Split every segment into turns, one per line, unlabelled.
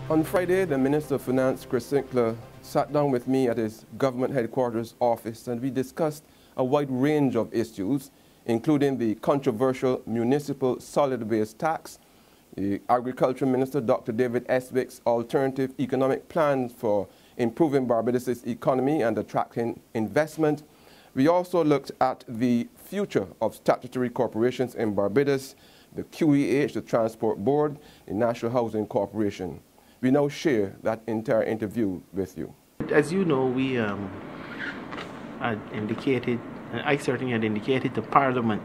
On Friday, the Minister of Finance, Chris Sinckler, sat down with me at his government headquarters office and we discussed a wide range of issues, including the controversial municipal solid waste tax, the Agriculture Minister, Dr. David Estwick's alternative economic plans for improving Barbados' economy and attracting investment. We also looked at the future of statutory corporations in Barbados, the QEH, the Transport Board, the National Housing Corporation. We now share that entire interview with you.
As you know, we had indicated, I certainly had indicated to Parliament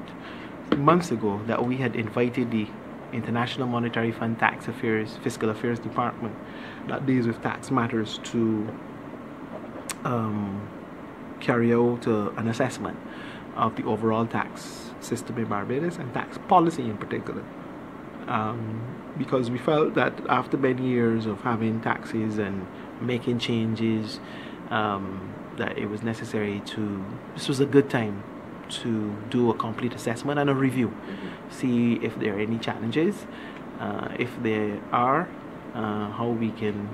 months ago that we had invited the International Monetary Fund Tax Affairs, Fiscal Affairs Department that deals with tax matters to carry out an assessment of the overall tax system in Barbados and tax policy in particular. Because we felt that after many years of having taxes and making changes, that it was necessary this was a good time to do a complete assessment and a review, see if there are any challenges, if there are, how we can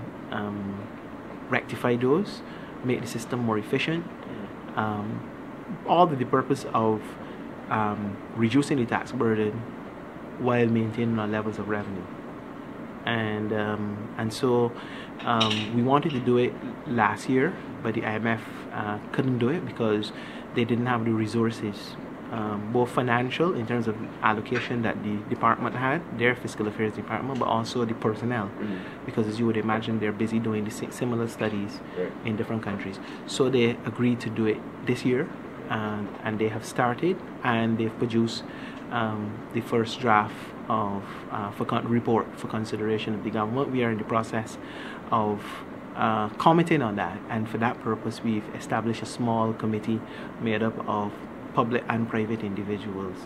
rectify those, make the system more efficient, all with the purpose of reducing the tax burden while maintaining our levels of revenue. And so we wanted to do it last year, but the IMF couldn't do it because they didn't have the resources, both financial in terms of allocation that the department had, their fiscal affairs department, but also the personnel, because as you would imagine, they're busy doing the similar studies in different countries. So they agreed to do it this year, and they have started, and they've produced the first draft of report for consideration of the government. We are in the process of commenting on that, and for that purpose we've established a small committee made up of public and private individuals,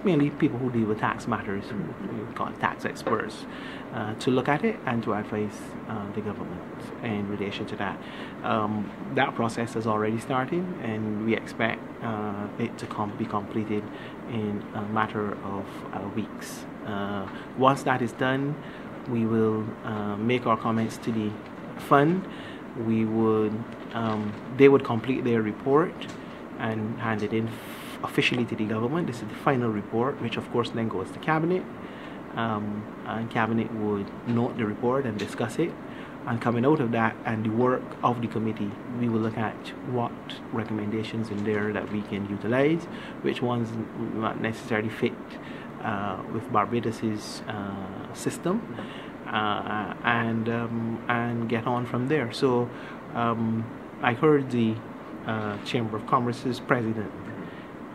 mainly people who deal with tax matters, we call it tax experts, to look at it and to advise the government in relation to that. That process has already started, and we expect it to be completed in a matter of weeks. Once that is done, we will make our comments to the fund. They would complete their report and hand it in officially to the government. This is the final report, which of course then goes to Cabinet, and Cabinet would note the report and discuss it. And coming out of that and the work of the committee, we will look at what recommendations in there that we can utilize, which ones not necessarily fit with Barbados's system, and get on from there. So I heard the Chamber of Commerce's president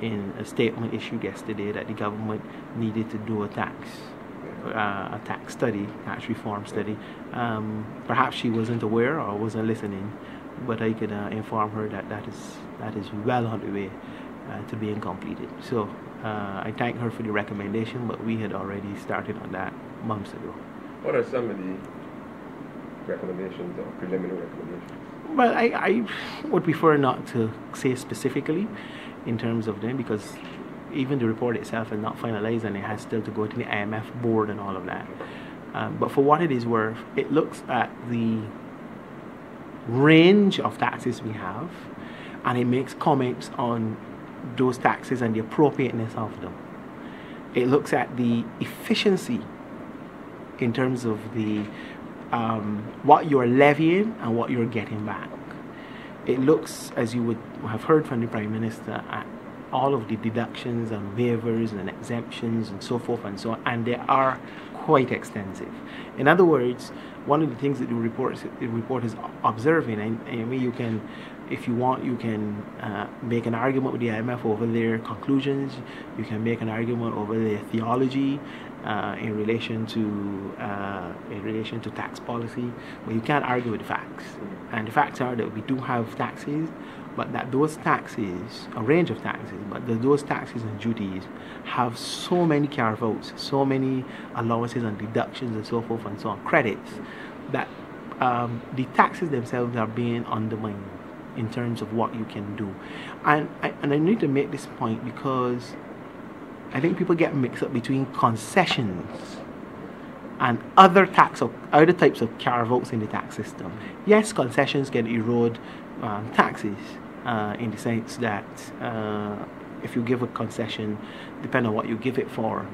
in a statement issued yesterday that the government needed to do a tax study, tax reform study. Perhaps she wasn't aware or wasn't listening, but I could inform her that that is well on the way to being completed. So I thank her for the recommendation, but we had already started on that months ago.
What are some of the recommendations or preliminary recommendations?
Well, I would prefer not to say specifically in terms of them, because even the report itself is not finalized and it has still to go to the IMF board and all of that. But for what it is worth, it looks at the range of taxes we have, and it makes comments on those taxes and the appropriateness of them. It looks at the efficiency in terms of the what you're levying and what you're getting back. It looks, as you would have heard from the Prime Minister, at all of the deductions and waivers and exemptions and so forth and so on, and they are quite extensive. In other words, one of the things that the report is observing, and I mean, you can, if you want, you can make an argument with the IMF over their conclusions. You can make an argument over their theology in relation to tax policy, but you can't argue with the facts. And the facts are that we do have taxes, but that those taxes, a range of taxes, but those taxes and duties have so many carve-outs, so many allowances and deductions and so forth and so on, credits, that the taxes themselves are being undermined in terms of what you can do. And I need to make this point because I think people get mixed up between concessions and other types of carve-outs in the tax system. Yes, concessions can erode taxes in the sense that if you give a concession, depending on what you give it for,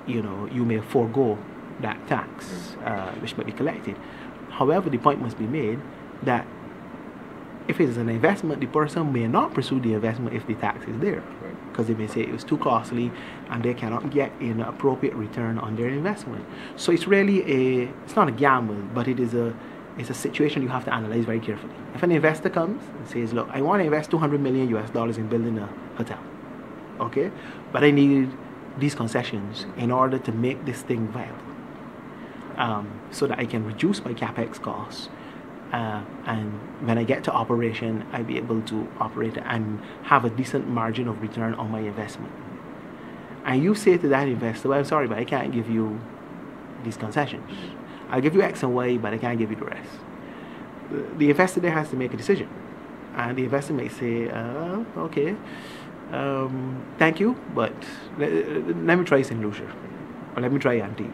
you may forego that tax which might be collected. However, the point must be made that if it is an investment, the person may not pursue the investment if the tax is there, because they may say it was too costly and they cannot get an appropriate return on their investment. So it's really it's not a gamble, but it's a situation you have to analyze very carefully. If an investor comes and says, look, I want to invest $200 million in building a hotel, okay, but I need these concessions in order to make this thing viable, so that I can reduce my capex costs, and when I get to operation, I'll be able to operate and have a decent margin of return on my investment. And you say to that investor, well, I'm sorry, but I can't give you these concessions. I'll give you X and Y, but I can't give you the rest. The investor there has to make a decision. And the investor may say, okay, thank you, but let me try St. Lucia, or let me try Antigua.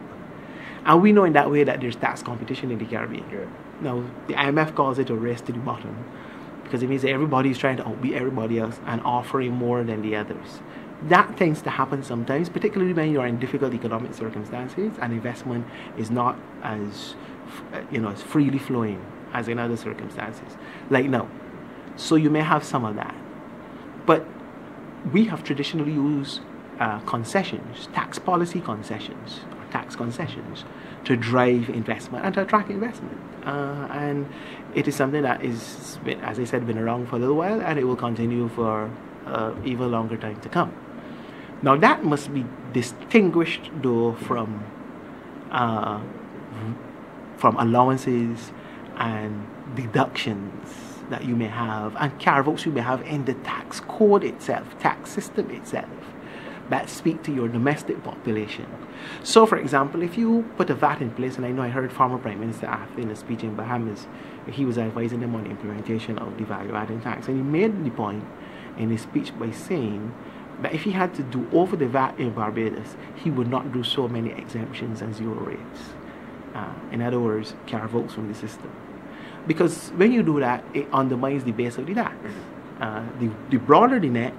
And we know in that way that there's tax competition in the Caribbean. Yeah. Now, the IMF calls it a race to the bottom, because it means that everybody is trying to outbeat everybody else and offering more than the others. That tends to happen sometimes, particularly when you're in difficult economic circumstances and investment is not as, as freely flowing as in other circumstances, like now. So you may have some of that. But we have traditionally used concessions, tax policy concessions, or tax concessions, to drive investment and to attract investment. And it is something that is, as I said, been around for a little while, and it will continue for even longer time to come. Now that must be distinguished though from allowances and deductions that you may have and carve-outs you may have in the tax code itself, tax system itself, that speak to your domestic population. So for example, if you put a VAT in place, and I know I heard former Prime Minister after in a speech in Bahamas, he was advising them on the implementation of the value-added tax, and he made the point in his speech by saying that if he had to do over the VAT in Barbados, he would not do so many exemptions and zero rates. In other words, carve-outs from the system. Because when you do that, it undermines the base of the tax. The broader the net,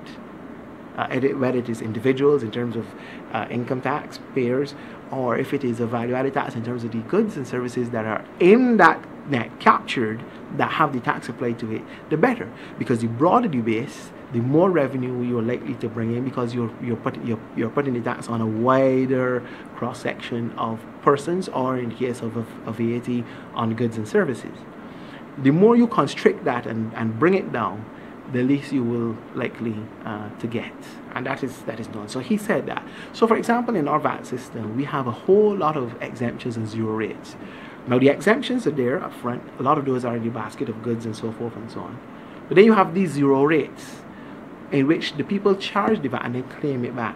whether it is individuals in terms of income tax payers, or if it is a value-added tax in terms of the goods and services that are in that net captured that have the tax applied to it, the better. Because the broader the base, the more revenue you're likely to bring in, because you're putting the tax on a wider cross-section of persons, or in the case of VAT, on goods and services. The more you constrict that and bring it down, the least you will likely to get, and that is done. So he said that. So for example, in our VAT system, we have a whole lot of exemptions and zero rates. Now the exemptions are there up front. A lot of those are in the basket of goods and so forth and so on. But then you have these zero rates, in which the people charge the VAT and they claim it back.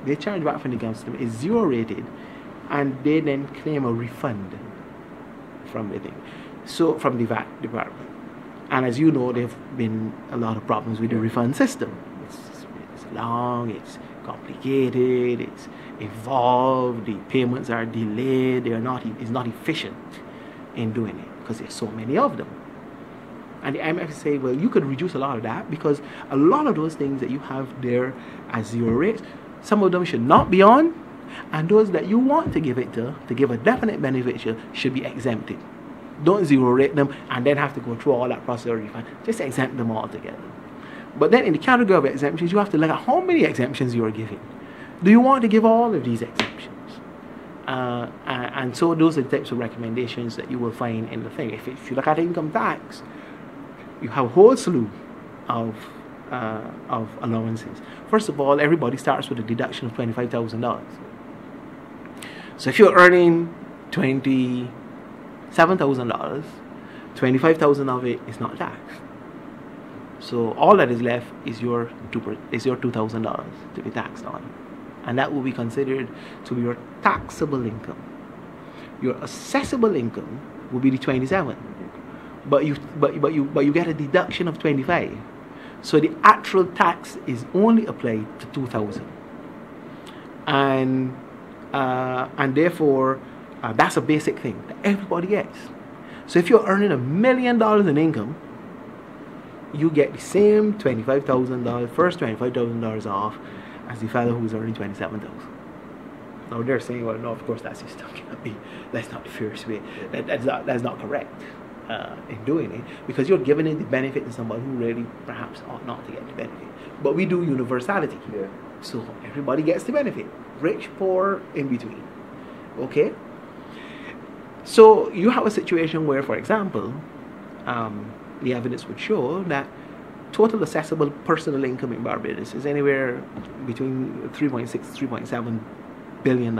They charge VAT from the government system, it's zero rated, and they then claim a refund from the thing. So from the VAT department. And as you know, there have been a lot of problems with the refund system. It's long, it's complicated, it's involved, the payments are delayed, it's not efficient in doing it because there's so many of them. And the IMF say, well, you could reduce a lot of that, because a lot of those things that you have there as zero rates, some of them should not be on, and those that you want to give it to give a definite benefit to, should be exempted. Don't zero rate them and then have to go through all that process of refund. Just exempt them all together. But then in the category of exemptions, you have to look at how many exemptions you are giving. Do you want to give all of these exemptions? And so those are the types of recommendations that you will find in the thing. If you look at income tax, you have a whole slew of allowances. First of all, everybody starts with a deduction of $25,000. So if you're earning $27,000, $25,000 of it is not taxed. So all that is left is your $2,000 to be taxed on, and that will be considered to be your taxable income. Your assessable income will be the 27, but you get a deduction of 25. So the actual tax is only applied to 2,000, and And therefore, that's a basic thing that everybody gets. So if you're earning $1 million in income, you get the same $25,000, first $25,000 off as the fellow who's earning $27,000. Now they're saying, well, no, of course that system cannot be. That's not the fairest way. That's not correct in doing it, because you're giving it the benefit to somebody who really perhaps ought not to get the benefit. But we do universality, so everybody gets the benefit, rich, poor, in between. Okay. So you have a situation where, for example, the evidence would show that total assessable personal income in Barbados is anywhere between $3.6 to $3.7 billion.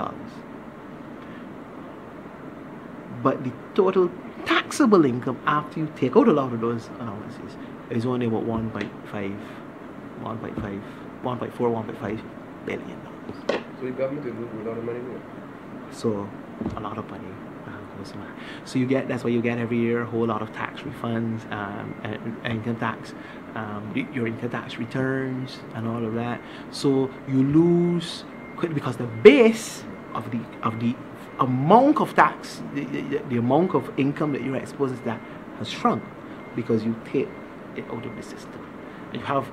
But the total taxable income after you take out a lot of those allowances is only about 1.4, 1.5 billion dollars.
So the government is losing a lot of money there.
So a lot of money goes to that. So you get, that's why you get every year a whole lot of tax refunds, income tax, your income tax returns and all of that. So you lose because the base of the amount of tax, the amount of income that you're exposed to that has shrunk because you take it out of the system. And you have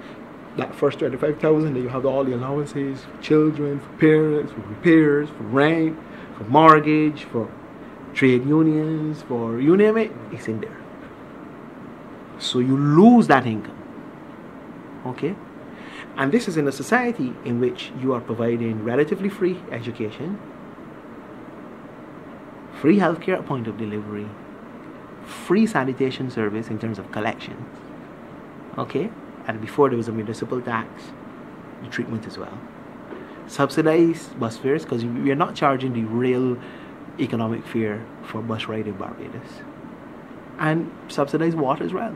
that first 25,000, then you have all the allowances for children, for parents, for repairs, for rent, for mortgage, for trade unions, for you name it, it's in there. So you lose that income. Okay? And this is in a society in which you are providing relatively free education, free healthcare at point of delivery, free sanitation service in terms of collection. Okay? And before there was a municipal tax, the treatment as well. Subsidized bus fares, because we are not charging the real economic fare for bus ride in Barbados. And subsidized water as well.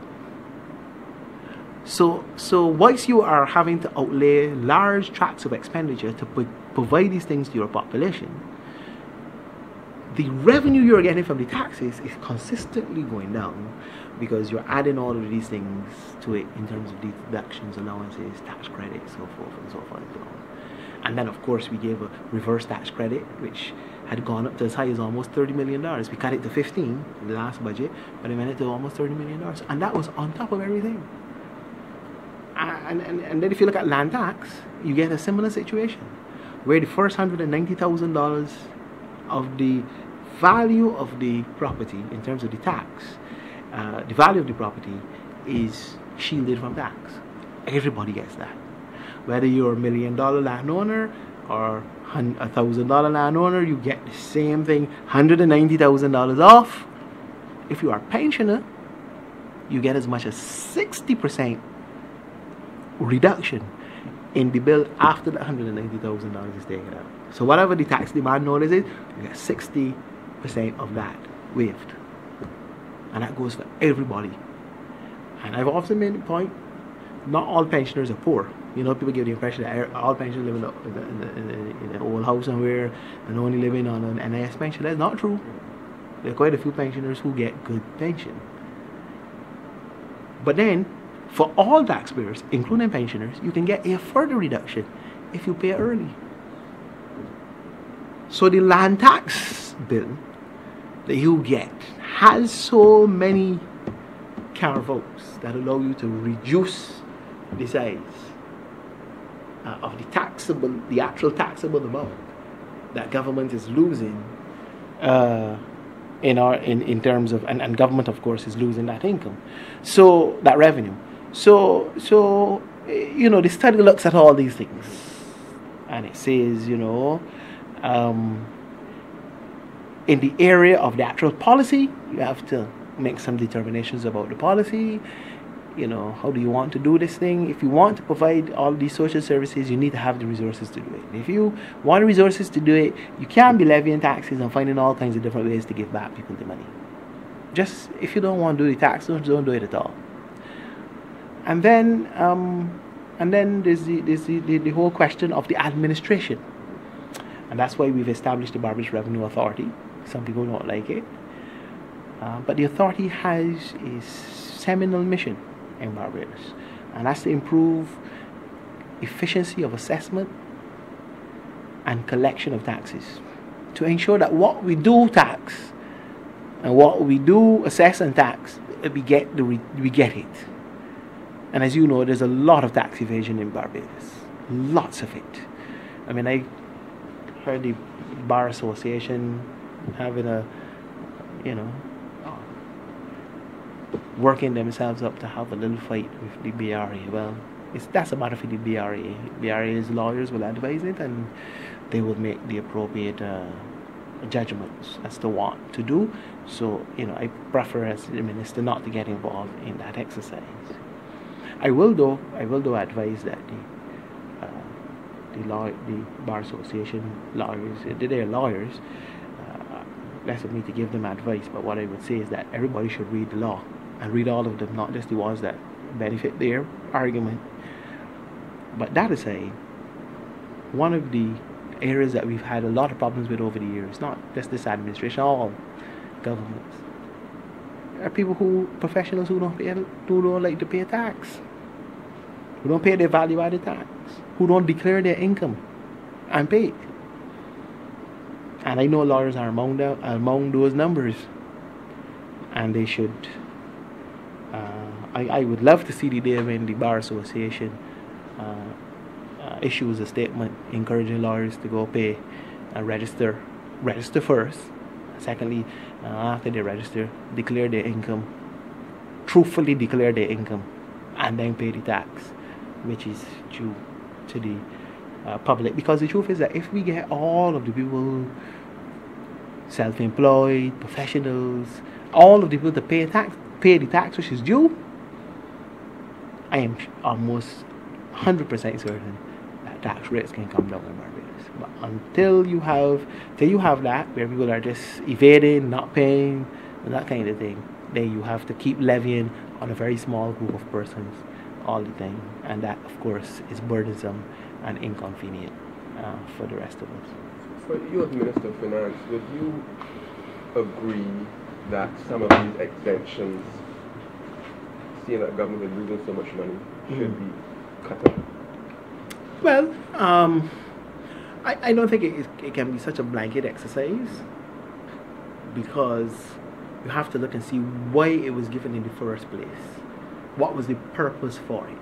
So whilst you are having to outlay large tracts of expenditure to provide these things to your population, the revenue you're getting from the taxes is consistently going down because you're adding all of these things to it in terms of deductions, allowances, tax credits, so forth and so on and so on. And then, of course, we gave a reverse tax credit, which had gone up to as high as almost $30 million. We cut it to 15 in the last budget, but it went it to almost $30 million. And that was on top of everything. And then if you look at land tax, you get a similar situation, where the first $190,000 of the value of the property in terms of the tax, the value of the property is shielded from tax. Everybody gets that. Whether you're a $1 million landowner or a $1,000 landowner, you get the same thing, $190,000 off. If you are a pensioner, you get as much as 60% reduction in the bill after the $190,000 is taken out. So whatever the tax demand notice is, you get 60% of that waived. And that goes for everybody. And I've often made the point, not all pensioners are poor. You know, people give the impression that all pensioners live in an old house somewhere and only living on an NIS pension. That's not true. There are quite a few pensioners who get good pension. But then, for all taxpayers, including pensioners, you can get a further reduction if you pay early. So the land tax bill that you get has so many carve-outs that allow you to reduce the size of the actual taxable amount that government is losing in terms of, and government of course is losing that income, so that revenue. So you know, the study looks at all these things and it says, you know, in the area of the actual policy, you have to make some determinations about the policy. You know, how do you want to do this thing? If you want to provide all these social services, you need to have the resources to do it. If you want the resources to do it, you can't be levying taxes and finding all kinds of different ways to give back people the money. Just, if you don't want to do the tax, don't do it at all. And then there's the whole question of the administration. And that's why we've established the Barbados Revenue Authority. Some people don't like it. But the authority has a seminal mission in Barbados, and that's to improve efficiency of assessment and collection of taxes to ensure that what we do tax and what we do assess and tax, we get it. And as you know, there's a lot of tax evasion in Barbados, lots of it. I mean, I heard the Bar Association having a, working themselves up to have a little fight with the BRA. Well, that's a matter for the BRA. BRA's lawyers will advise it, and they will make the appropriate judgments as to what to do. So, I prefer as the minister not to get involved in that exercise. I will though advise that the Bar Association lawyers, they're lawyers, less of me to give them advice, but what I would say is that everybody should read the law and read all of them, not just the ones that benefit their argument. But that aside, one of the areas that we've had a lot of problems with over the years, not just this administration, all governments, are professionals who don't like to pay tax, who don't pay their value-added tax, who don't declare their income and pay it. And I know lawyers are among those numbers, and they should. I would love to see the day when the Bar Association issues a statement encouraging lawyers to go pay and register first. Secondly, after they register, declare their income, truthfully declare their income, and then pay the tax, which is due to the public. Because the truth is that if we get all of the people, self-employed, professionals, all of the people to pay the tax which is due, I am almost 100% certain that tax rates can come down in Barbados. But until you have that, where people are just evading, not paying, and that kind of thing, then you have to keep levying on a very small group of persons all the time, and that, of course, is burdensome and inconvenient for the rest of us.
For you as Minister of Finance, would you agree that some of these exemptions, seeing that government is losing so much money, should be cut off?
Well, I don't think it can be such a blanket exercise, because you have to look and see why it was given in the first place. What was the purpose for it?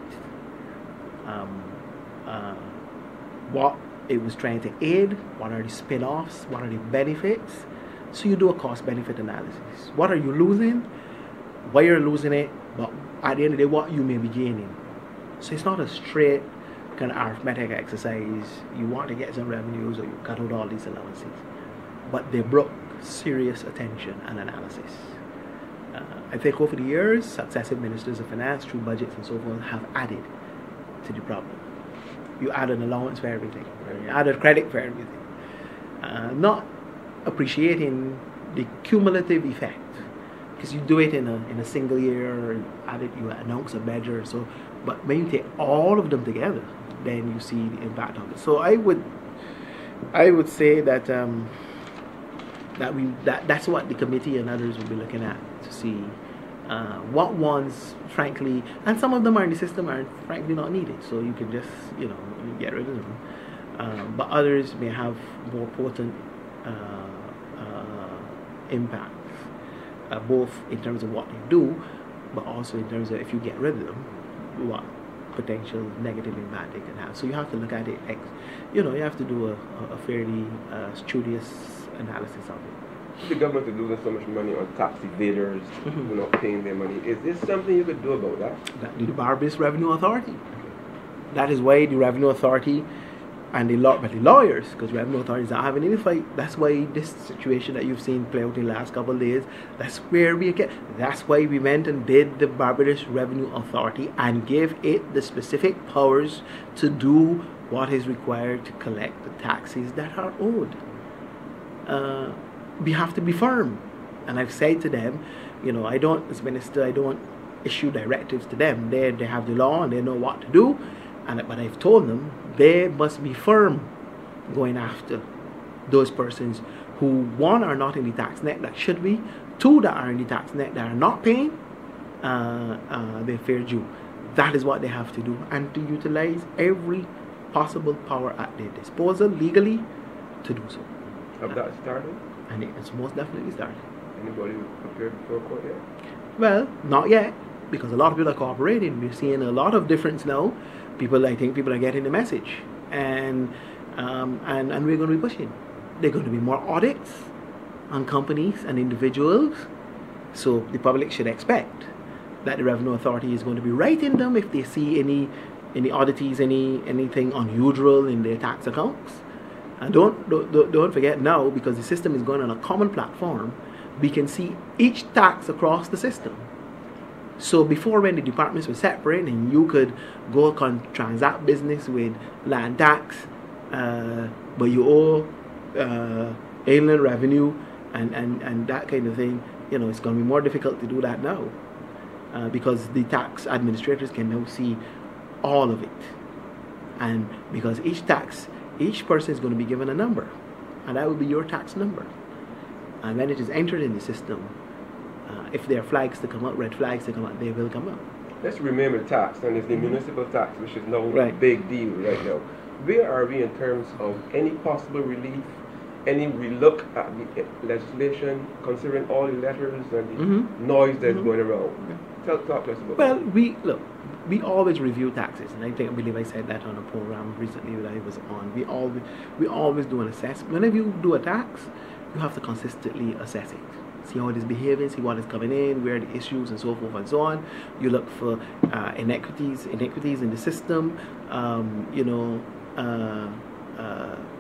What it was trying to aid? What are the spin-offs? What are the benefits? So you do a cost-benefit analysis. What are you losing? Why you're losing it? But at the end of the day, what you may be gaining. So it's not a straight kind of arithmetic exercise. You want to get some revenues, or you cut out all these allowances. But they broke serious attention and analysis. I think over the years, successive ministers of finance, through budgets and so forth, have added to the problem. You add an allowance for everything. You add a credit for everything. Not appreciating the cumulative effect, because you do it in a single year, you announce a measure. So, but when you take all of them together, then you see the impact of it. So I would say that that's what the committee and others will be looking at, to see what ones, frankly, and some of them are in the system, are frankly not needed, so you can just get rid of them. But others may have more potent impacts, both in terms of what they do, but also in terms of, if you get rid of them, what potential negative impact they can have. So you have to look at it, you have to do a fairly studious analysis of it.
The government is losing so much money on tax evaders who are not paying their money. Is this something you could do about that?
That the Barbados Revenue Authority. That is why the Revenue Authority and the lawyers, because Revenue Authority is not having any fight. That's why this situation that you've seen play out in the last couple of days, that's why we went and did the Barbados Revenue Authority and gave it the specific powers to do what is required to collect the taxes that are owed. We have to be firm, and I've said to them, as minister, I don't issue directives to them. They have the law and they know what to do, but I've told them they must be firm going after those persons who, one, are not in the tax net that should be, two, that are in the tax net that are not paying their fair due. That is what they have to do, and to utilize every possible power at their disposal legally to do so.
Have that started?
And it's most definitely started.
Anybody prepared for court yet?
Well, not yet, because a lot of people are cooperating. We're seeing a lot of difference now. I think people are getting the message, and we're going to be pushing. There are going to be more audits on companies and individuals, so the public should expect that the Revenue Authority is going to be writing them if they see any oddities, anything unusual in their tax accounts. And don't forget now, because the system is going on a common platform, we can see each tax across the system. So before, when the departments were separate and you could go transact business with land tax, but you owe inland revenue and that kind of thing, it's going to be more difficult to do that now, because the tax administrators can now see all of it. And because each person is going to be given a number, and that will be your tax number. And when it is entered in the system, if there are flags to come out, red flags to come out, they will come out.
Let's remember tax, and it's the municipal tax, which is no big deal right now. Where are we in terms of any possible relief, any relook at the legislation, considering all the letters and the noise that's going around? Talk to us about that.
We always review taxes, and I believe I said that on a program recently that I was on. We always do an assessment. Whenever you do a tax, you have to consistently assess it. See how it is behaving, see what is coming in, where are the issues, and so forth and so on. You look for inequities in the system,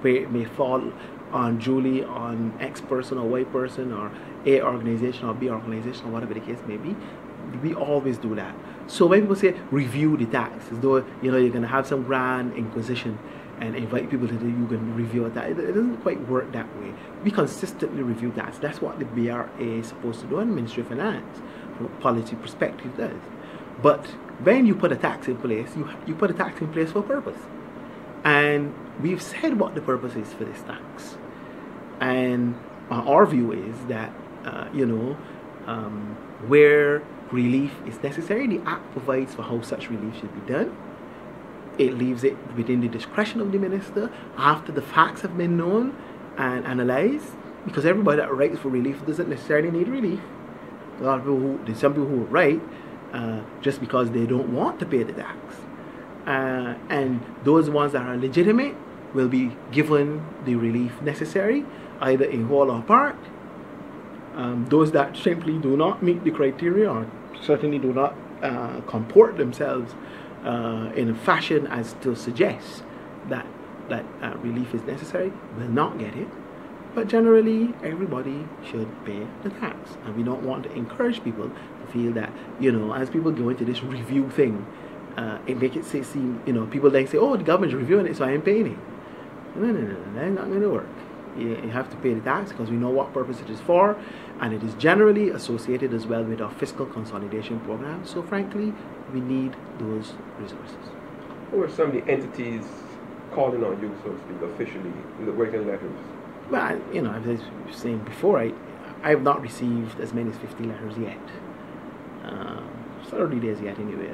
where it may fall unduly on X person or Y person or A organization or B organization or whatever the case may be. We always do that. So when people say review the tax, as though you're going to have some grand inquisition and invite people to you can review that, it doesn't quite work that way. We consistently review tax. That's what the BRA is supposed to do, and Ministry of Finance, from a policy perspective, does. But when you put a tax in place, you put a tax in place for a purpose. And we've said what the purpose is for this tax. And our view is that, where relief is necessary, the Act provides for how such relief should be done. It leaves it within the discretion of the minister after the facts have been known and analysed, because everybody that writes for relief doesn't necessarily need relief. A lot of there's some people who write just because they don't want to pay the tax. And those ones that are legitimate will be given the relief necessary, either in whole or part. Those that simply do not meet the criteria or certainly do not comport themselves in a fashion as to suggest that relief is necessary will not get it. But generally, everybody should pay the tax. And we don't want to encourage people to feel that, as people go into this review thing, it makes it seem, people then say, oh, the government's reviewing it, so I am paying it. No, that's not going to work. You have to pay the tax because we know what purpose it is for, and it is generally associated as well with our fiscal consolidation program. So frankly, we need those resources.
Who are some of the entities calling on you, so to speak, officially, in the writing letters?
Well, as I was saying before, I have not received as many as 50 letters yet. 30 days yet anyway.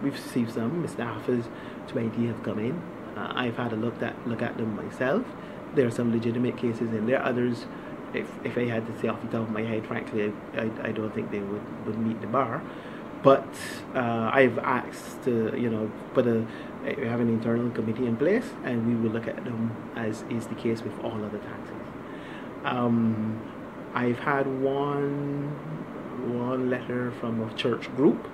We've received some. Mr. Alpha's 20 have come in. I've had a look at them myself. There are some legitimate cases in there. Others, if I had to say off the top of my head, frankly, I don't think they would meet the bar. But I've asked to, we have an internal committee in place, and we will look at them as is the case with all other taxes. I've had one letter from a church group.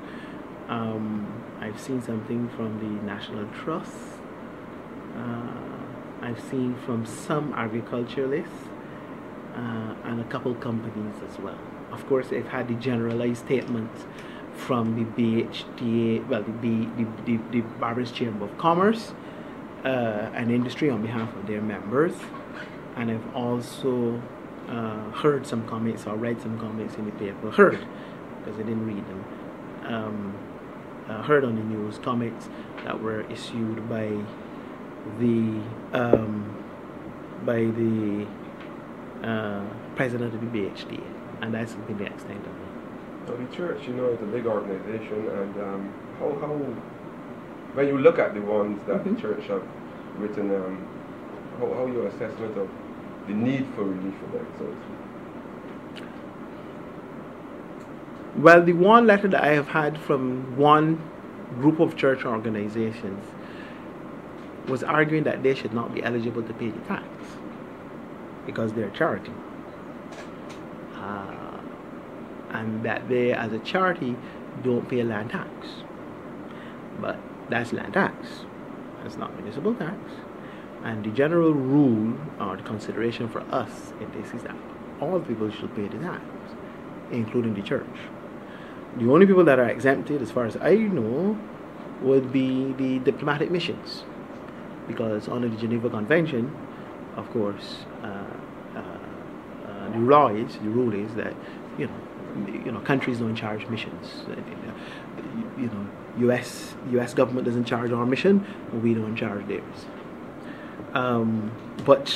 I've seen something from the National Trust. I've seen from some agriculturalists and a couple companies as well. Of course, I've had the generalized statements from the BHTA, well, the Barbados Chamber of Commerce and Industry on behalf of their members. And I've also heard some comments or read some comments in the paper. Heard, because I didn't read them. Heard on the news comments that were issued by the president of the BHTA, and that's been the extent of it.
So the church, is a big organization, and how when you look at the ones that the church have written, how your assessment of the need for relief for them, so to speak?
Well, the one letter that I have had from one group of church organizations was arguing that they should not be eligible to pay the tax because they're a charity. And that they, as a charity, don't pay land tax. But that's land tax. That's not municipal tax. And the general rule or the consideration for us in this is that all people should pay the tax, including the church. The only people that are exempted, as far as I know, would be the diplomatic missions, because under the Geneva Convention, of course, the rule is that countries don't charge missions. U.S. government doesn't charge our mission, and we don't charge theirs. But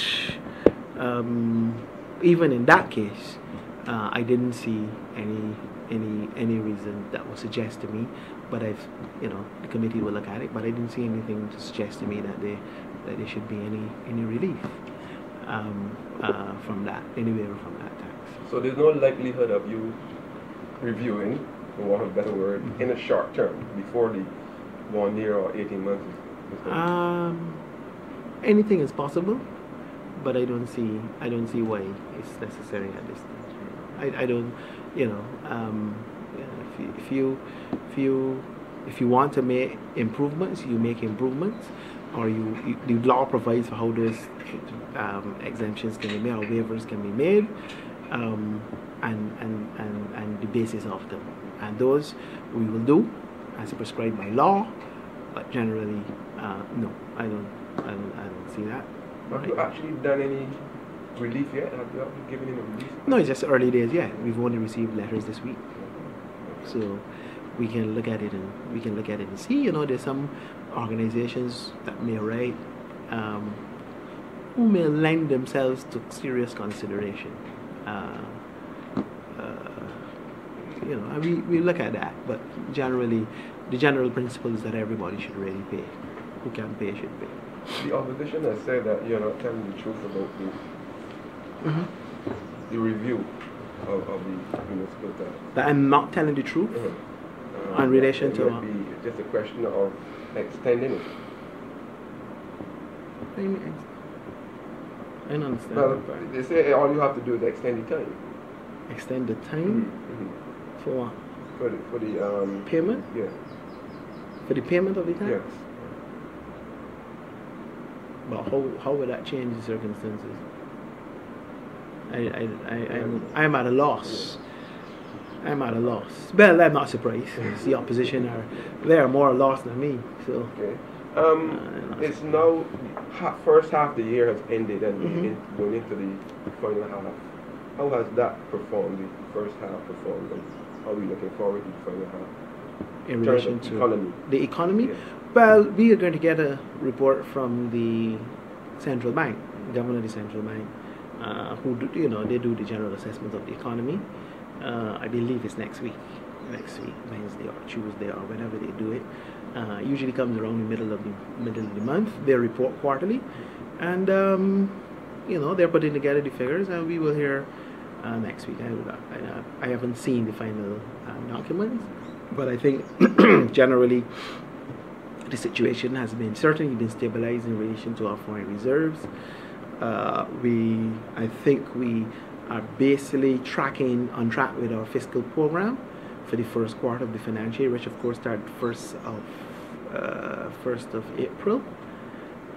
even in that case, I didn't see any reason that would suggest to me. But the committee will look at it. But I didn't see anything to suggest to me that there should be any relief from that, any waiver from that tax.
So there's no likelihood of you reviewing, for want of a better word, in a short term before the 1 year or 18 months.
Anything is possible, but I don't see why it's necessary at this stage. I don't, if you want to make improvements, you make improvements, or the law provides for how those exemptions can be made or waivers can be made, and the basis of them, and those we will do as prescribed by law. But generally, no, I don't see that.
Have you actually done any relief yet? Have you given him a relief?
No, it's just early days yet. We've only received letters this week, so we can look at it and see. There's some organizations that may write who may lend themselves to serious consideration. We look at that, but generally, the general principle is that everybody should really pay. Who can pay should pay.
The opposition has said that you're not telling the truth about the review of the municipal tax.
That I'm not telling the truth in relation to.
It might be just a question of extending it.
I don't understand.
Well, they say all you have to do is extend the time.
Extend the time for what?
For the
payment.
Yeah.
For the payment of the tax.
Yes.
But how would that change the circumstances? I'm at a loss. I'm at a loss. Well, I'm not surprised. The opposition they are more lost than me. So.
Okay. It's now first half of the year has ended and going into the final half. How has that performed? The first half performed, and how are we looking forward to the final half?
In relation to
economy.
The economy?
Yes.
Well, we are going to get a report from the central bank, governor of the central bank, who they do the general assessment of the economy. I believe it's next week, Wednesday or Tuesday or whenever they do it. Usually comes around the middle of the month. They report quarterly, and they're putting together the figures, and we will hear next week. I haven't seen the final documents, but I think generally the situation has certainly been stabilized in relation to our foreign reserves. I think we are basically on track with our fiscal program for the first quarter of the financial year, which of course started 1st of April.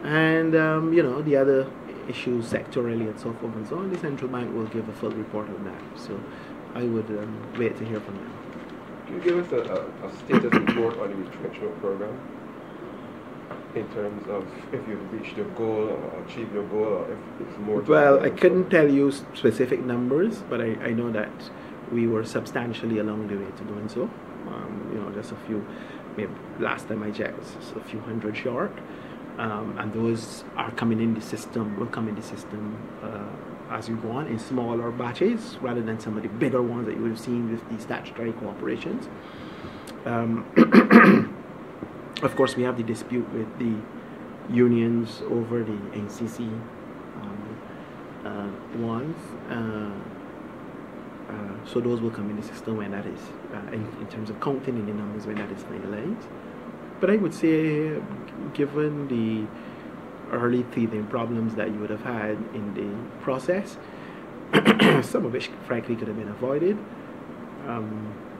And the other issues sectorally and so forth and so on, the central bank will give a full report on that. So I would wait to hear from them.
Can you give us a status report on the retrenchment program in terms of if you've reached your goal or achieved your goal, or if it's more?
Well, I couldn't tell you specific numbers, but I know that we were substantially along the way to doing so. Just a few. Maybe last time I checked, it was just a few hundred short, and those are coming in the system. Will come in the system as you go on in smaller batches, rather than some of the bigger ones that you would have seen with the statutory corporations. Of course, we have the dispute with the unions over the NCC ones. So those will come in the system when that is, in terms of counting in the numbers when that is finalized. But I would say, given the early teething problems that you would have had in the process, some of which frankly could have been avoided,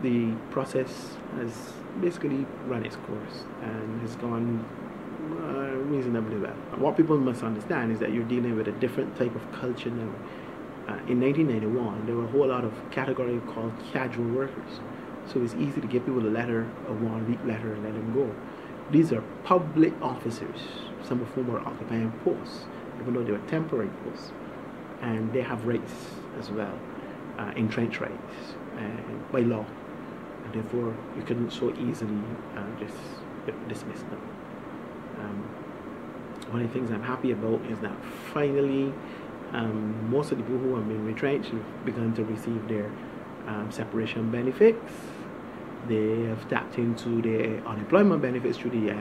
the process has basically run its course and has gone reasonably well. What people must understand is that you're dealing with a different type of culture now. In 1991, there were a whole lot of category called casual workers. So it's easy to give people a letter, a 1-week letter, and let them go. These are public officers, some of whom are occupying posts, even though they were temporary posts. And they have rights as well, entrenched rights by law. And therefore, you couldn't so easily just dismiss them. One of the things I'm happy about is that finally, most of the people who have been retrenched have begun to receive their separation benefits. They have tapped into their unemployment benefits through the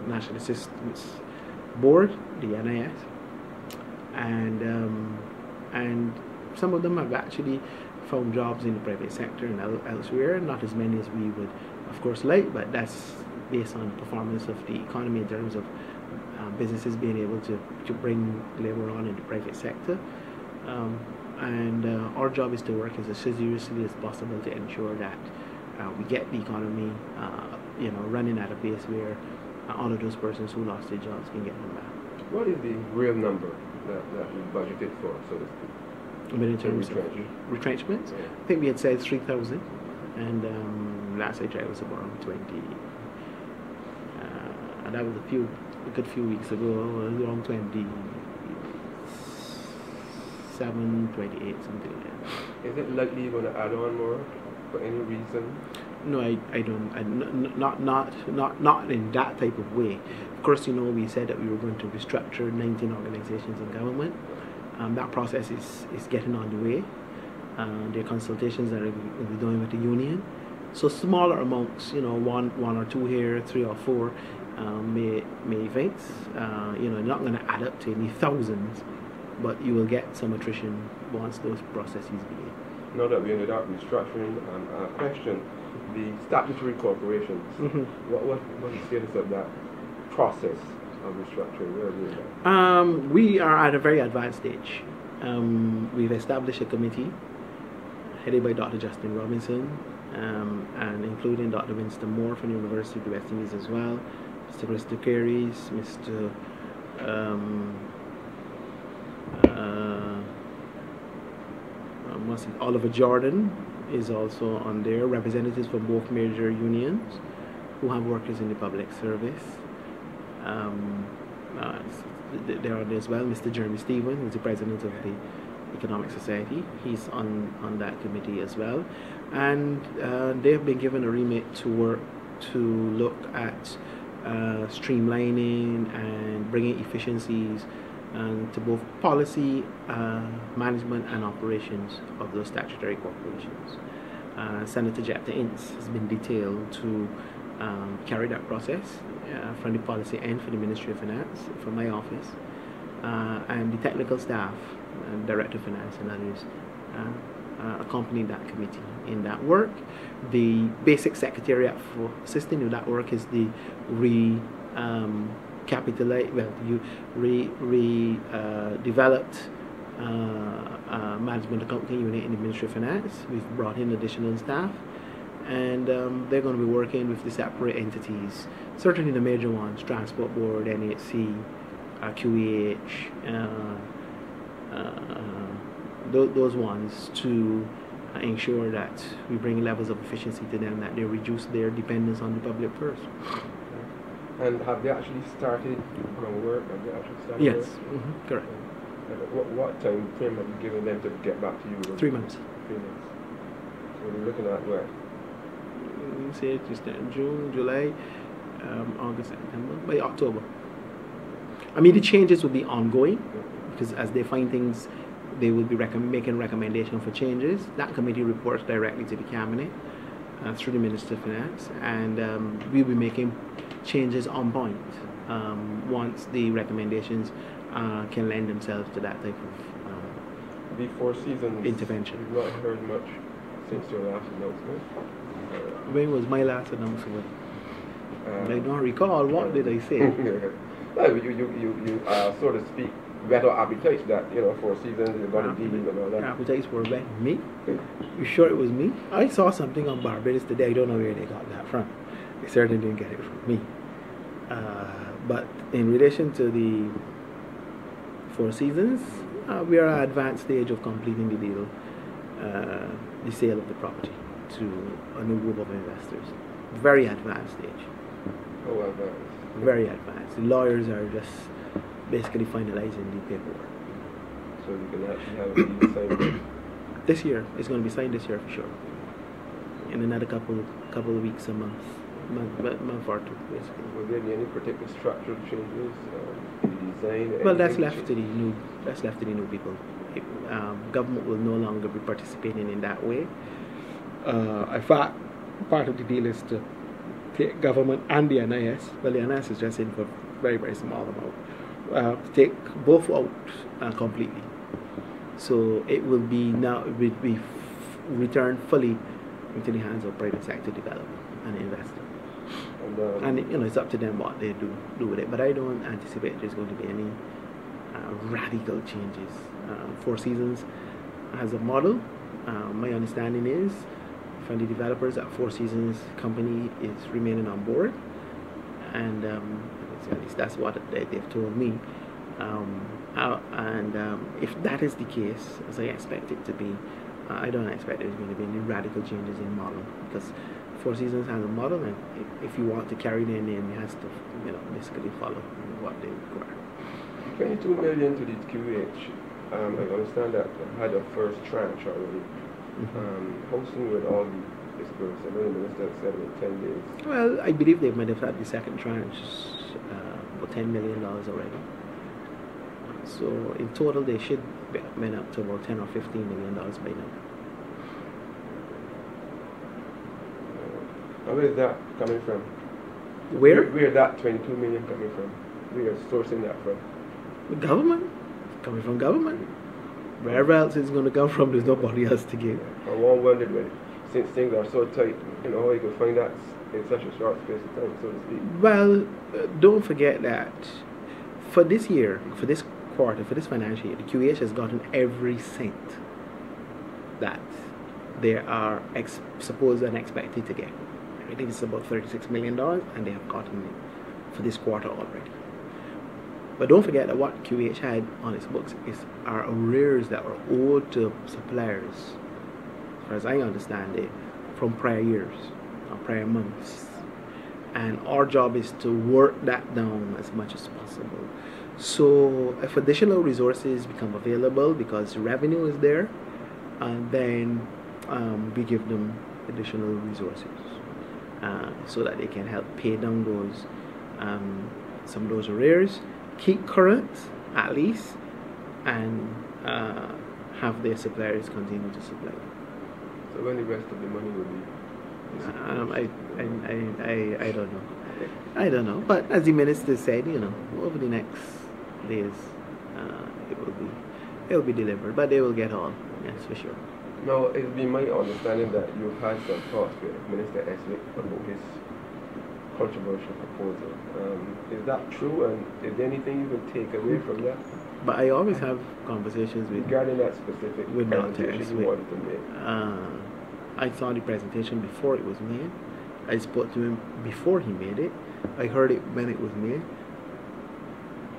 National Assistance Board, the NIS, and some of them have actually found jobs in the private sector and elsewhere. Not as many as we would, of course, like, but that's based on performance of the economy in terms of businesses being able to bring labor on in the private sector. Our job is to work as assiduously as possible to ensure that we get the economy running at a pace where all of those persons who lost their jobs can get them back.
What is the real number that we budgeted for, so to speak?
But in terms of retrenchment, yeah. I think we had said 3,000, and last I checked it was around 20. And that was a good few weeks ago, around 27, 28, something like that.
Is it likely you're going to add on more for any reason?
No, I don't. Not in that type of way. Of course, we said that we were going to restructure 19 organizations in government. That process is getting on the way. There are consultations that we're doing with the union. So smaller amounts, one or two here, 3 or 4, may events. Not going to add up to any thousands, but you will get some attrition once those processes begin.
Now that we ended up restructuring, question the statutory corporations. Mm-hmm. What's the status of that process of restructuring? Where are we at?
We are at a very advanced stage. We've established a committee headed by Dr. Justin Robinson, and including Dr. Winston Moore from the University of the West Indies as well, Mr. Christopher Carries, Mr. Oliver Jordan is also on there, representatives from both major unions who have workers in the public service. They're on there as well. Mr. Jeremy Stephen, who's the president of the Economic Society, he's on that committee as well. And they've been given a remit to work to look at streamlining and bringing efficiencies to both policy, management and operations of those statutory corporations. Senator Jepta Ince has been detailed to carry that process from the policy end for the Ministry of Finance, from my office, and the technical staff, Director of Finance and others, accompany that committee in that work. The basic secretariat for assisting with that work is the developed management accounting unit in the Ministry of Finance. We've brought in additional staff, and they're going to be working with the separate entities, certainly the major ones, Transport Board, NHC, QEH, those ones, to ensure that we bring levels of efficiency to them, that they reduce their dependence on the public purse.
And have they actually started work? Have they actually started
yes,
work?
Mm-hmm. Correct.
What time frame have you given them to get back to you?
3 months.
3 months. So we're looking at what?
Say it just June, July, August, September, by October. I mean, the changes will be ongoing, because as they find things, they will be making recommendations for changes. That committee reports directly to the cabinet through the Minister of Finance, and we'll be making changes on point once the recommendations can lend themselves to that type of
Before seasons
intervention.
We've not heard much since your last announcement.
When was my last announcement? I don't recall. What did I say?
Well, you so to speak, better appetites that, Four Seasons, you've got to deal with all that.
Appetites were better. Me? You sure it was me? I saw something on Barbados today. I don't know where they got that from. They certainly didn't get it from me. But in relation to the Four Seasons, we are at an advanced stage of completing the deal, the sale of the property to a new group of investors. Very advanced stage.
Oh, advanced.
Very advanced. The lawyers are just basically finalizing the paperwork.
So you can actually have a deal signed
this year. It's going to be signed this year for sure. In another couple of weeks, a month or two, basically.
Will there be any particular structural changes in the design?
Well, that's left to the new people. Government will no longer be participating in that way. In fact, part of the deal is to take government and the NIS. Well, the NIS is just in for very, very small amount. To take both out completely. So it will be returned fully into the hands of private sector development and investor. And it's up to them what they do with it. But I don't anticipate there's going to be any radical changes. Four Seasons has a model. My understanding is from the developers that Four Seasons company is remaining on board, and at least that's what they've told me. If that is the case, as I expect it to be, I don't expect there's going to be any radical changes in model, because Four Seasons has a model, and if you want to carry their name, you have to, basically follow what they require.
22 million to the QH. I understand that they had a first tranche already. How soon would all the dispersed? I know the minister said in 10 days.
Well, I believe they might have had the second tranche for $10 million already. So in total, they should be up to about $10 or $15 million by now.
Where is that coming from?
Where
is that 22 million coming from? We are sourcing that from?
The government. Coming from government. Wherever else it's going to come from, there's nobody else to give.
I wondered, since things are so tight, how you can find that in such a short space of time, so to speak.
Well, don't forget that for this year, for this quarter, for this financial year, the QH has gotten every cent that they are supposed and expected to get. I think it's about $36 million, and they have gotten it for this quarter already. But don't forget that what QH had on its books are arrears that were owed to suppliers, as far as I understand it, from prior years or prior months. And our job is to work that down as much as possible. So if additional resources become available because revenue is there, then we give them additional resources so that they can help pay down those some of those arrears, keep current at least, and have their suppliers continue to supply.
So when the rest of the money will be?
I don't know. I don't know. But as the minister said, over the next days, it will be delivered. But they will get all, yes, for sure.
Now, it's been my understanding that you've had some talks with Minister Estwick about his controversial proposal. Is that true, and is there anything you can take away from that?
But I always have conversations with
regarding that specific presentation you wanted to make.
I saw the presentation before it was made. I spoke to him before he made it. I heard it when it was made.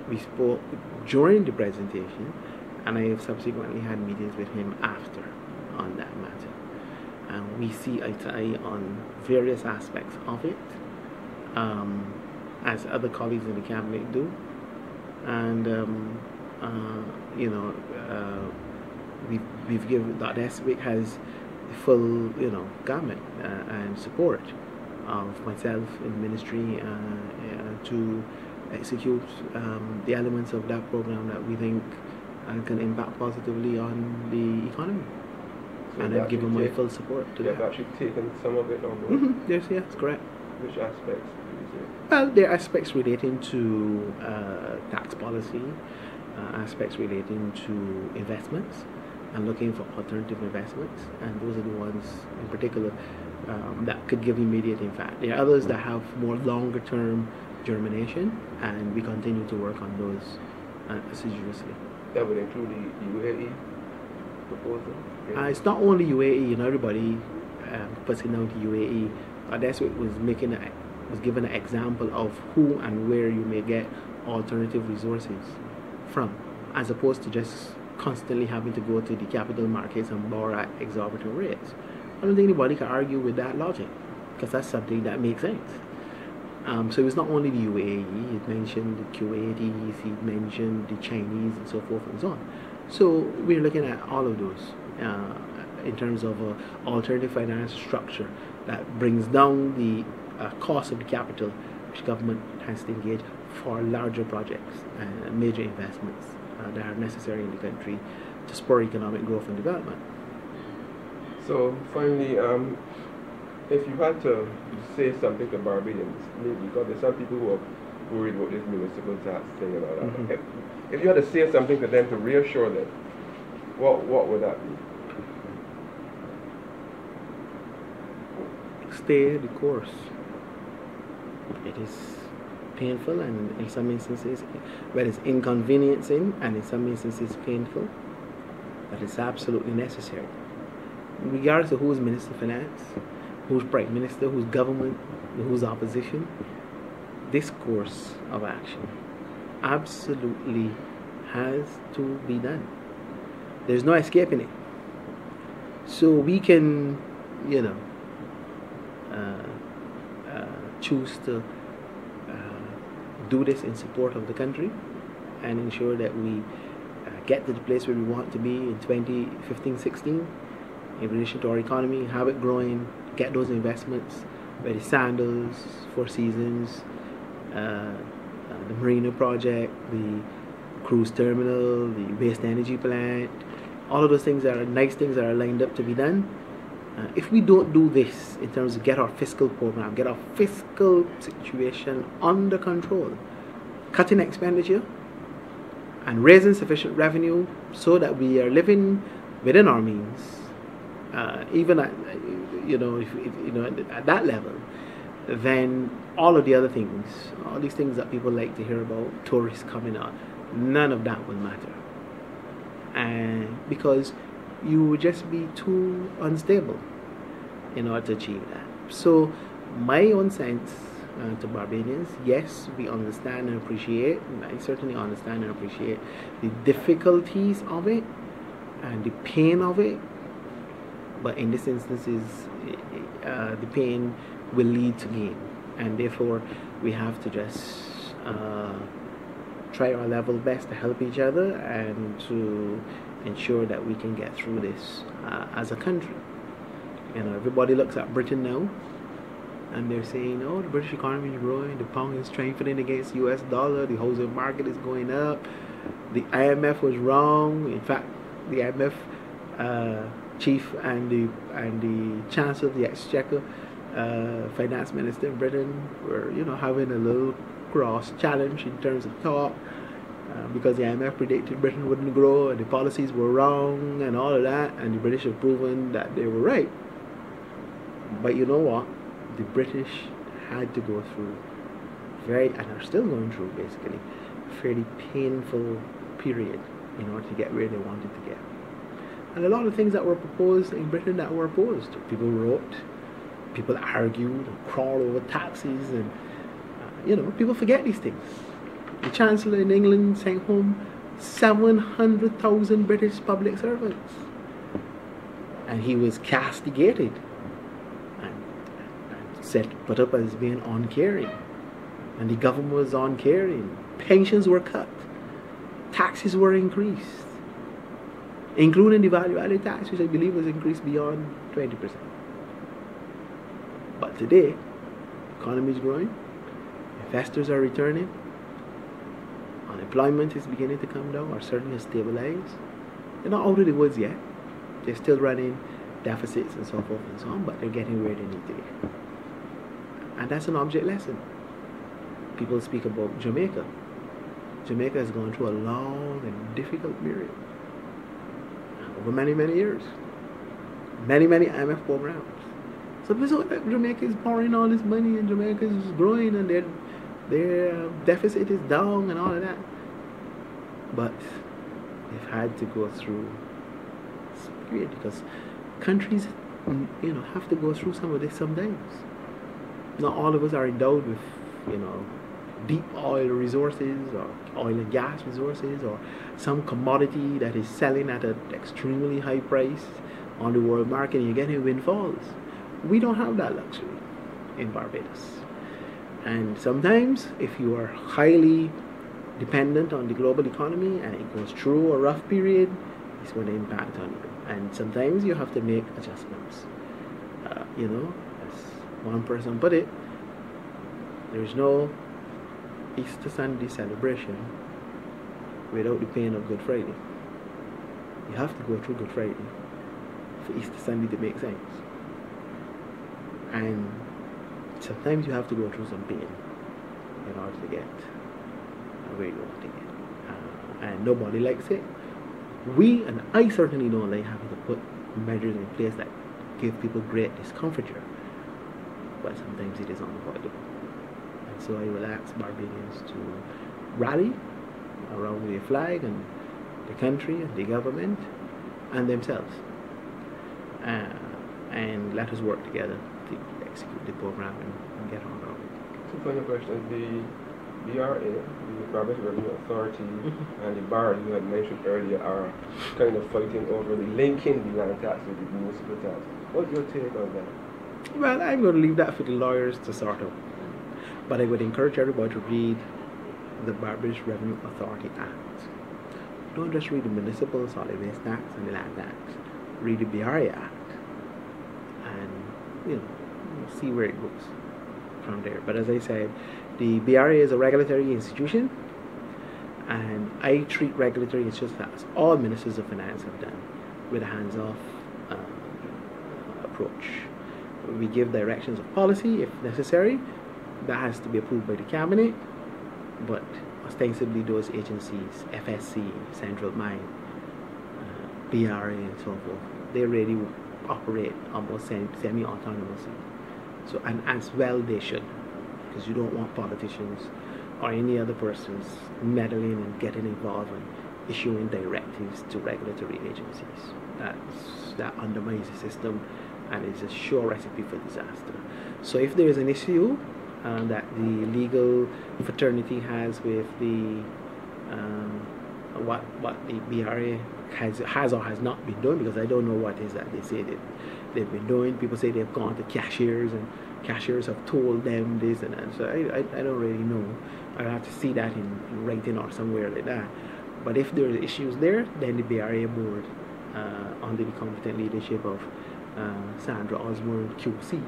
We spoke during the presentation, and I have subsequently had meetings with him after on that matter. And we see eye to eye on various aspects of it, as other colleagues in the cabinet do. And we've given that Estwick has full government and support of myself in the ministry to execute the elements of that program that we think can impact positively on the economy. So and I've given my full support to that.
You've actually taken some of it on board?
Yes, correct.
Which aspects do you say?
Well, there are aspects relating to tax policy, aspects relating to investments, and looking for alternative investments, and those are the ones in particular that could give immediate impact. There are others that have more longer term germination, and we continue to work on those assiduously.
That would include the UAE proposal? Yeah.
It's not only UAE, everybody puts it down to UAE. Estwick was given an example of who and where you may get alternative resources from, as opposed to just constantly having to go to the capital markets and borrow at exorbitant rates. I don't think anybody can argue with that logic, because that's something that makes sense. So it's not only the UAE, it mentioned the Kuwaitis, it mentioned the Chinese and so forth and so on. So we're looking at all of those in terms of alternative finance structure that brings down the cost of the capital which government has to engage for larger projects and major investments that are necessary in the country to spur economic growth and development.
So finally, if you had to say something to Barbadians, because there's some people who are worried about this municipal tax thing and all that. Mm-hmm. If you had to say something to them to reassure them, what would that be?
Stay the course. It is painful, and in some instances, well, it's inconveniencing, and in some instances painful, but it's absolutely necessary. Regardless of who's Minister of Finance, who's Prime Minister, who's government, who's opposition, this course of action absolutely has to be done. There's no escaping it. So we can, choose to do this in support of the country and ensure that we get to the place where we want to be in 2015-16 in relation to our economy, have it growing, get those investments, whether it's Sandals, Four Seasons, the Marina project, the cruise terminal, the waste energy plant, all of those things are nice things that are lined up to be done. If we don't do this in terms of get our fiscal program, get our fiscal situation under control, cutting expenditure and raising sufficient revenue so that we are living within our means, even at at that level, then all of the other things, all these things that people like to hear about, tourists coming out, none of that will matter, and because you would just be too unstable in order to achieve that. So my own sense to Barbadians, yes, we understand and appreciate, and I certainly understand and appreciate the difficulties of it and the pain of it, but in this instance the pain will lead to gain, and therefore we have to just try our level best to help each other and to ensure that we can get through this as a country. Everybody looks at Britain now and they're saying, oh, the British economy is growing, the pound is strengthening against the US dollar, the housing market is going up, the IMF was wrong. In fact, the IMF chief and the Chancellor of the Exchequer, Finance Minister in Britain, were having a little cross challenge in terms of talk, because the IMF predicted Britain wouldn't grow and the policies were wrong and all of that, and the British have proven that they were right. But you know what? The British had to go through and are still going through basically a fairly painful period in order to get where they wanted to get. And a lot of things that were proposed in Britain that were opposed. People wrote, people argued, crawled over taxes, and people forget these things. The Chancellor in England sent home 700,000 British public servants, and he was castigated and put up as being uncaring, and the government was uncaring. Pensions were cut, taxes were increased, including the value-added tax, which I believe was increased beyond 20%. But today, the economy is growing, investors are returning, unemployment is beginning to come down, or certainly stabilize. They're not out of the woods yet. They're still running deficits and so forth and so on, but they're getting where they need to be. And that's an object lesson. People speak about Jamaica. Jamaica has gone through a long and difficult period over many, many years. Many, many IMF programs. So Jamaica is pouring all this money and Jamaica is growing and their deficit is down and all of that. But they've had to go through this period because countries, have to go through some of this sometimes. Not all of us are endowed with, deep oil resources or oil and gas resources or some commodity that is selling at an extremely high price on the world market and you're getting windfalls. We don't have that luxury in Barbados. And sometimes if you are highly dependent on the global economy and it goes through a rough period, it's going to impact on you. And sometimes you have to make adjustments. As one person put it, there's no Easter Sunday celebration without the pain of Good Friday. You have to go through Good Friday for Easter Sunday to make sense. And sometimes you have to go through some pain in order to get where you want to get. And nobody likes it. We, and I certainly don't like having to put measures in place that give people great discomfiture. But sometimes it is unavoidable. And so I will ask Barbadians to rally around the flag and the country and the government and themselves. And let us work together to execute the program and get on our way.
So final question, the BRA, the Barbados Revenue Authority, and the bar you had mentioned earlier are kind of fighting over the linking the land tax with the municipal tax. What's your take on that?
Well, I'm going to leave that for the lawyers to sort out. But I would encourage everybody to read the Barbados Revenue Authority Act. Don't just read the Municipal Solid Waste Tax and the Land Tax. Read the BRA Act and see where it goes from there. But as I said, the BRA is a regulatory institution, and I treat regulatory institutions as all ministers of finance have done, with a hands-off approach. We give directions of policy if necessary. That has to be approved by the cabinet, but ostensibly those agencies, FSC, Central Mine, BRA and so forth, they really operate almost semi-autonomously. So, and as well they should, because you don't want politicians or any other persons meddling and getting involved and issuing directives to regulatory agencies. That undermines the system and is a sure recipe for disaster. So if there is an issue that the legal fraternity has with the what the BRA has or has not been doing, because I don't know what it is that they say that they've been doing. People say they've gone to cashiers and cashiers have told them this and that. So I don't really know. I have to see that in writing or somewhere like that. But if there are issues there, then the BRA board, under the competent leadership of Sandra Osborne QC,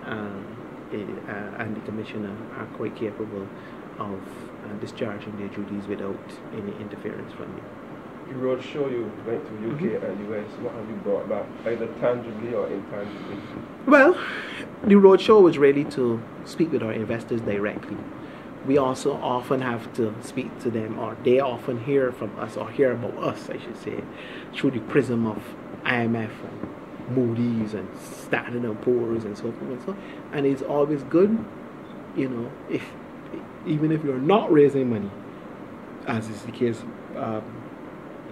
and the commissioner are quite capable of discharging their duties without any interference from me.
The road show you went to UK and US. What have you brought back, either tangibly or intangibly?
Well, the road show was really to speak with our investors directly. We also often have to speak to them, or they often hear from us, or hear about us, I should say, through the prism of IMF and Moody's and Standard & Poor's and so forth and so on. And it's always good, if even if you're not raising money, as is the case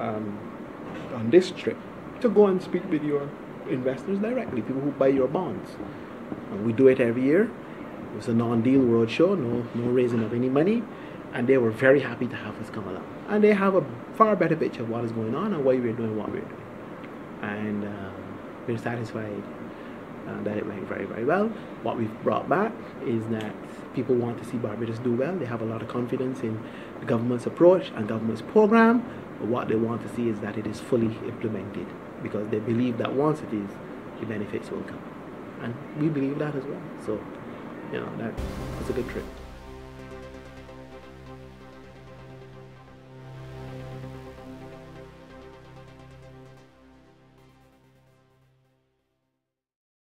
on this trip, to go and speak with your investors directly, people who buy your bonds. And we do it every year. It was a non-deal roadshow, no raising of any money, and they were very happy to have us come along. And they have a far better picture of what is going on and why we're doing what we're doing. And we're satisfied that it went very, very well. What we've brought back is that people want to see Barbados do well. They have a lot of confidence in the government's approach and government's program, but what they want to see is that it is fully implemented, because they believe that once it is, the benefits will come. And we believe that as well. So, that was a good trip.